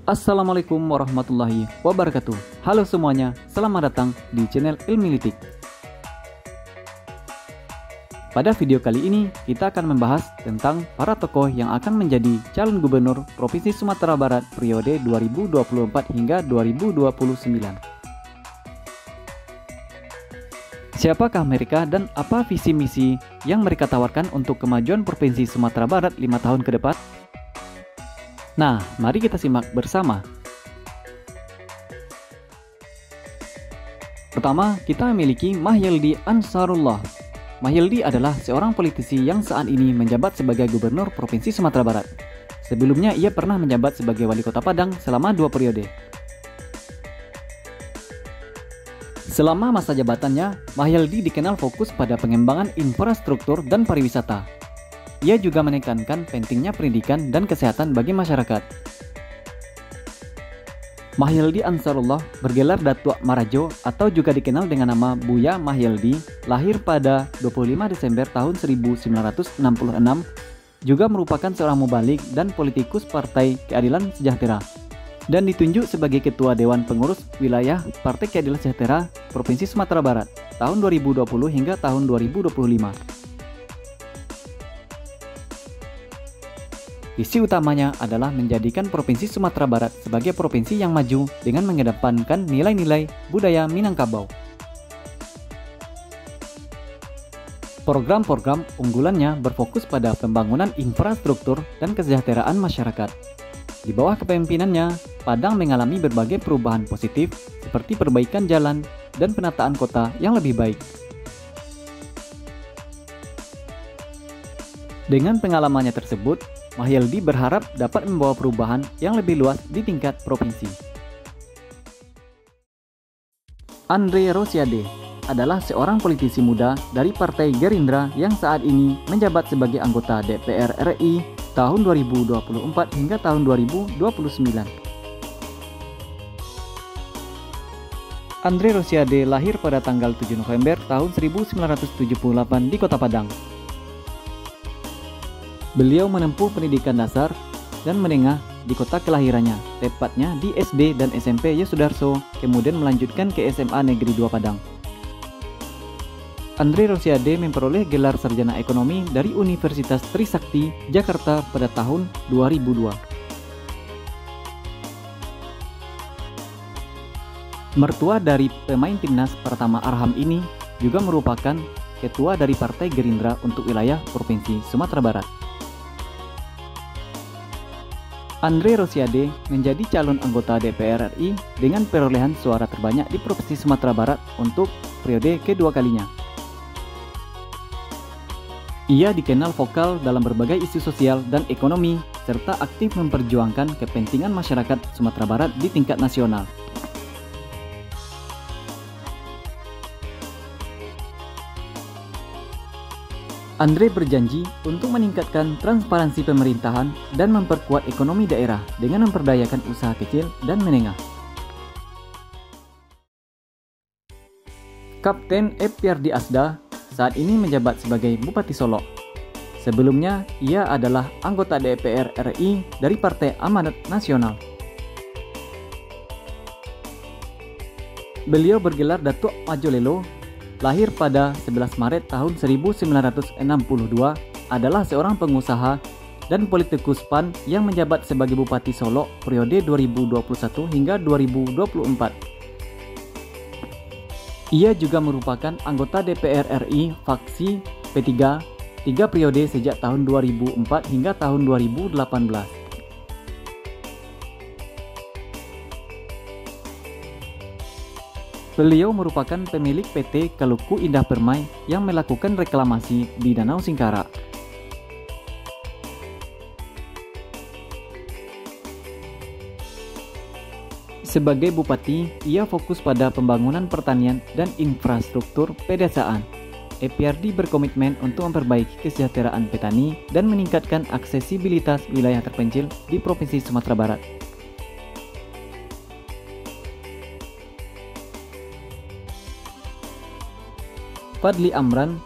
Assalamualaikum warahmatullahi wabarakatuh. Halo semuanya, selamat datang di channel Ilmilitik. Pada video kali ini, kita akan membahas tentang para tokoh yang akan menjadi calon gubernur Provinsi Sumatera Barat periode 2024 hingga 2029. Siapakah mereka dan apa visi misi yang mereka tawarkan untuk kemajuan Provinsi Sumatera Barat 5 tahun ke depan? Nah, mari kita simak bersama. Pertama, kita memiliki Mahyildi Ansarullah. Mahyildi adalah seorang politisi yang saat ini menjabat sebagai gubernur Provinsi Sumatera Barat. Sebelumnya, ia pernah menjabat sebagai wali kota Padang selama 2 periode. Selama masa jabatannya, Mahyildi dikenal fokus pada pengembangan infrastruktur dan pariwisata. Ia juga menekankan pentingnya pendidikan dan kesehatan bagi masyarakat. Mahyildi Ansarullah bergelar Datuk Marajo atau juga dikenal dengan nama Buya Mahyildi, lahir pada 25 Desember tahun 1966, juga merupakan seorang mubalik dan politikus Partai Keadilan Sejahtera, dan ditunjuk sebagai Ketua Dewan Pengurus Wilayah Partai Keadilan Sejahtera Provinsi Sumatera Barat tahun 2020 hingga tahun 2025. Visi utamanya adalah menjadikan Provinsi Sumatera Barat sebagai provinsi yang maju dengan mengedepankan nilai-nilai budaya Minangkabau. Program-program unggulannya berfokus pada pembangunan infrastruktur dan kesejahteraan masyarakat. Di bawah kepemimpinannya, Padang mengalami berbagai perubahan positif seperti perbaikan jalan dan penataan kota yang lebih baik. Dengan pengalamannya tersebut, Mahyildi berharap dapat membawa perubahan yang lebih luas di tingkat provinsi. Andre Rosiade adalah seorang politisi muda dari Partai Gerindra yang saat ini menjabat sebagai anggota DPR RI tahun 2024 hingga tahun 2029. Andre Rosiade lahir pada tanggal 7 November tahun 1978 di Kota Padang. Beliau menempuh pendidikan dasar dan menengah di kota kelahirannya, tepatnya di SD dan SMP Yosudarso, kemudian melanjutkan ke SMA Negeri 2 Padang. Andre Rosiade memperoleh gelar sarjana ekonomi dari Universitas Trisakti, Jakarta pada tahun 2002. Mertua dari pemain timnas Pratama Arham ini juga merupakan ketua dari Partai Gerindra untuk wilayah Provinsi Sumatera Barat. Andre Rosiade menjadi calon anggota DPR RI dengan perolehan suara terbanyak di Provinsi Sumatera Barat untuk periode kedua kalinya. Ia dikenal vokal dalam berbagai isu sosial dan ekonomi, serta aktif memperjuangkan kepentingan masyarakat Sumatera Barat di tingkat nasional. Andre berjanji untuk meningkatkan transparansi pemerintahan dan memperkuat ekonomi daerah dengan memperdayakan usaha kecil dan menengah. Kapten Epyardi Asda saat ini menjabat sebagai Bupati Solok. Sebelumnya, ia adalah anggota DPR RI dari Partai Amanat Nasional. Beliau bergelar Datuk Majolelo, lahir pada 11 Maret tahun 1962, adalah seorang pengusaha dan politikus PAN yang menjabat sebagai Bupati Solok periode 2021 hingga 2024. Ia juga merupakan anggota DPR RI fraksi P3 3 periode sejak tahun 2004 hingga tahun 2018. Beliau merupakan pemilik PT Kaluku Indah Permai yang melakukan reklamasi di Danau Singkara. Sebagai bupati, ia fokus pada pembangunan pertanian dan infrastruktur pedesaan. Epyardi berkomitmen untuk memperbaiki kesejahteraan petani dan meningkatkan aksesibilitas wilayah terpencil di Provinsi Sumatera Barat. Fadli Amran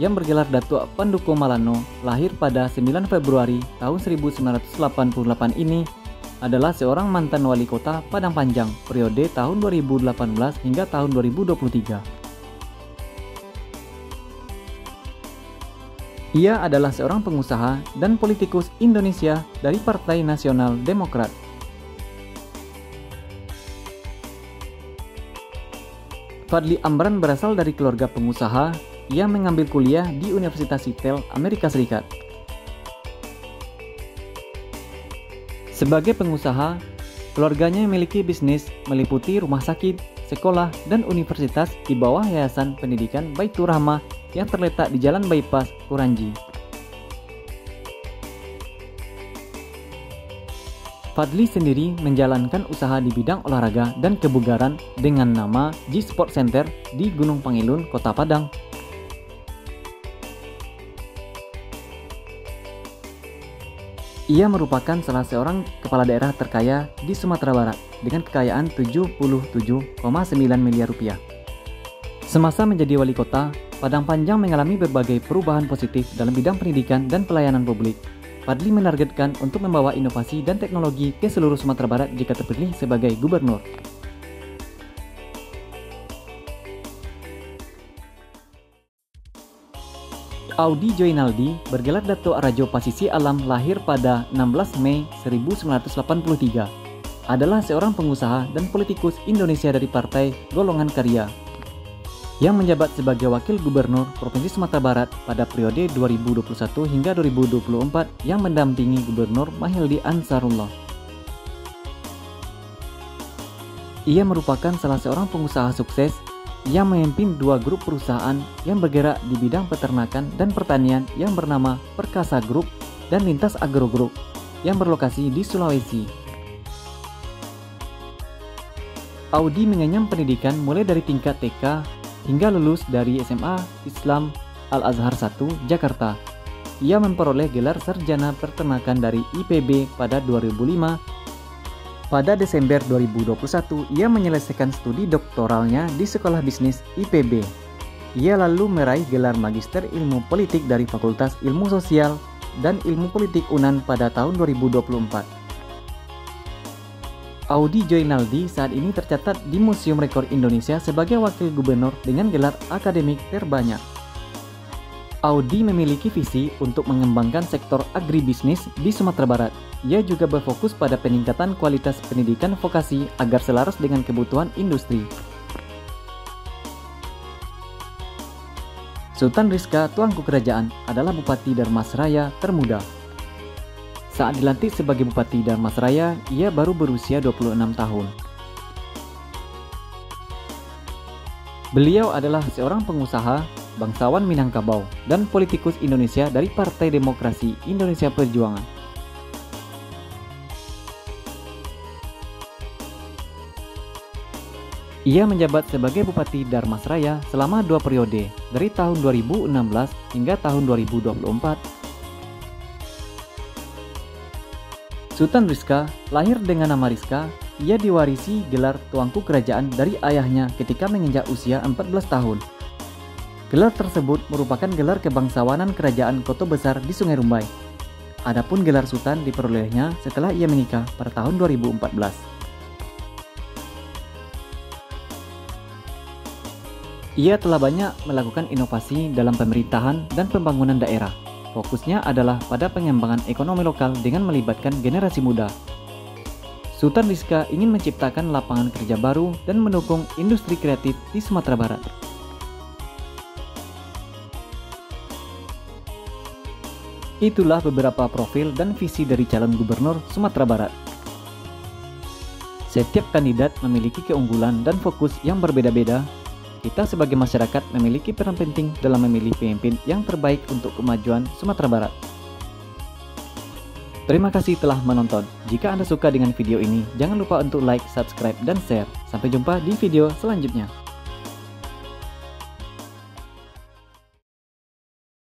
yang bergelar Datuk Panduko Malano, lahir pada 9 Februari tahun 1988 ini adalah seorang mantan wali kota Padang Panjang periode tahun 2018 hingga tahun 2023. Ia adalah seorang pengusaha dan politikus Indonesia dari Partai Nasional Demokrat. Fadly Amran berasal dari keluarga pengusaha. Ia mengambil kuliah di Universitas Seattle, Amerika Serikat. Sebagai pengusaha, keluarganya memiliki bisnis meliputi rumah sakit, sekolah, dan universitas di bawah Yayasan Pendidikan Baitur Rahmah yang terletak di Jalan Bypass, Kuranji. Fadly sendiri menjalankan usaha di bidang olahraga dan kebugaran dengan nama G Sport Center di Gunung Pangilun, Kota Padang. Ia merupakan salah seorang kepala daerah terkaya di Sumatera Barat dengan kekayaan 77,9 miliar rupiah. Semasa menjadi wali kota, Padang Panjang mengalami berbagai perubahan positif dalam bidang pendidikan dan pelayanan publik. Fadly menargetkan untuk membawa inovasi dan teknologi ke seluruh Sumatera Barat jika terpilih sebagai gubernur. Audi Joinaldi bergelar Dato' Rajo Pasisi Alam lahir pada 16 Mei 1983. Adalah seorang pengusaha dan politikus Indonesia dari Partai Golongan Karya yang menjabat sebagai Wakil Gubernur Provinsi Sumatera Barat pada periode 2021 hingga 2024 yang mendampingi Gubernur Mahyildi Ansarullah. Ia merupakan salah seorang pengusaha sukses yang memimpin dua grup perusahaan yang bergerak di bidang peternakan dan pertanian yang bernama Perkasa Group dan Lintas Agro Group yang berlokasi di Sulawesi. Audi mengenyam pendidikan mulai dari tingkat TK hingga lulus dari SMA Islam Al-Azhar 1, Jakarta. Ia memperoleh gelar sarjana peternakan dari IPB pada 2005. Pada Desember 2021, ia menyelesaikan studi doktoralnya di Sekolah Bisnis IPB. Ia lalu meraih gelar Magister Ilmu Politik dari Fakultas Ilmu Sosial dan Ilmu Politik UNAN pada tahun 2024. Audi Joinaldi saat ini tercatat di Museum Rekor Indonesia sebagai Wakil Gubernur dengan gelar akademik terbanyak. Audi memiliki visi untuk mengembangkan sektor agribisnis di Sumatera Barat. Ia juga berfokus pada peningkatan kualitas pendidikan vokasi agar selaras dengan kebutuhan industri. Sultan Rizka Tuanku Kerajaan adalah Bupati Darmasraya termuda. Saat dilantik sebagai Bupati Darmasraya, ia baru berusia 26 tahun. Beliau adalah seorang pengusaha, bangsawan Minangkabau, dan politikus Indonesia dari Partai Demokrasi Indonesia Perjuangan. Ia menjabat sebagai Bupati Darmasraya selama 2 periode, dari tahun 2016 hingga tahun 2024. Sultan Rizka lahir dengan nama Rizka. Ia diwarisi gelar Tuanku Kerajaan dari ayahnya ketika menginjak usia 14 tahun. Gelar tersebut merupakan gelar kebangsawanan Kerajaan Kota Besar di Sungai Rumbai. Adapun gelar Sultan diperolehnya setelah ia menikah pada tahun 2014. Ia telah banyak melakukan inovasi dalam pemerintahan dan pembangunan daerah. Fokusnya adalah pada pengembangan ekonomi lokal dengan melibatkan generasi muda. Sultan Rizka ingin menciptakan lapangan kerja baru dan mendukung industri kreatif di Sumatera Barat. Itulah beberapa profil dan visi dari calon gubernur Sumatera Barat. Setiap kandidat memiliki keunggulan dan fokus yang berbeda-beda. Kita sebagai masyarakat memiliki peran penting dalam memilih pemimpin yang terbaik untuk kemajuan Sumatera Barat. Terima kasih telah menonton. Jika Anda suka dengan video ini, jangan lupa untuk like, subscribe, dan share. Sampai jumpa di video selanjutnya.